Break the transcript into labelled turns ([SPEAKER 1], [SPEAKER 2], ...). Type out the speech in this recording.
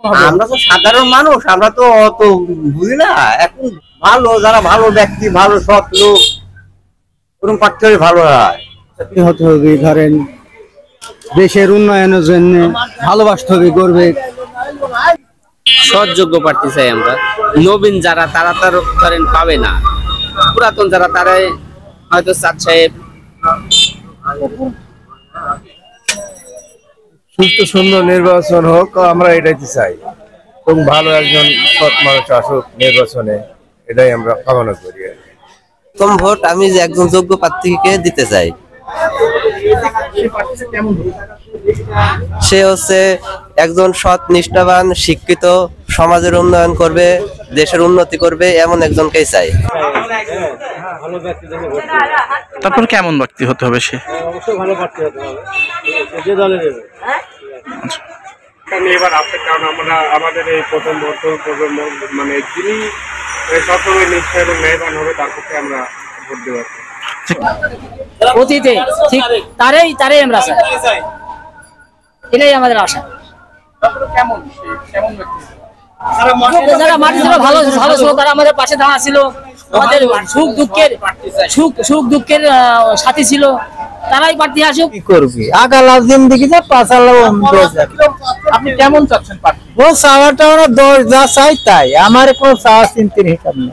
[SPEAKER 1] আমরা তো সাধারণ মানুষ, আমরা তো অত বুঝি না। এখন ভালো যারা ভালো ব্যক্তি, ভালো সৎ লোক, ওরকম প্রার্থী হলে ভালো হয়।
[SPEAKER 2] হতে হবে, ধরেন দেশের উন্নয়নের জন্য ভালোবাসতে হবে, গর্বে
[SPEAKER 3] সৎযোগ্য প্রার্থী চাই আমরা। নবীন যারা তারা তার ধরেন পাবে না, পুরাতন যারা তারাই হয়তো চাঁদ সাহেব।
[SPEAKER 4] সুস্থ সুন্দর নির্বাচন হোক, আমরা এটাই চাই, এবং ভালো একজন সৎ মানুষ আসুক নির্বাচনে, এটাই আমরা কামনা করি।
[SPEAKER 1] প্রথম ভোট আমি যে একজন যোগ্য প্রার্থীকে দিতে চাই। সে হচ্ছে একজন সৎ, নিষ্ঠাবান, শিক্ষিত, সমাজের উন্নয়ন করবে, দেশের উন্নতি করবে, এমন একজনকেই চাই।
[SPEAKER 5] তারপর কেমন ব্যক্তি হতে হবে সে?
[SPEAKER 4] এবার আসছে, কারণ আমরা আমাদের এই প্রথম প্রজন্ম মানে যিনি সবসময় নিষ্ঠা এবং ন্যায়বান হবে তার পক্ষে আমরা ভোট দেওয়া।
[SPEAKER 6] অতীতে ঠিক তারাই আমরা চাই, এটাই আমাদের আশা। যারা মাটি ছিল ভালো ভালো ছিল, তারা আমাদের পাশে দাঁড়া ছিল, আমাদের সুখ দুঃখের সাথী ছিল, তারাই প্রার্থী আসুক।
[SPEAKER 2] কি করবি আগালা জিন্দেগি যা পাছালা।
[SPEAKER 5] আপনি কেমন চাচ্ছেন?
[SPEAKER 2] ও চাওয়াটা ওরা দোষ যা চাই তাই, আমার কোনো চাওয়া চিন্তির হিসাব নেই।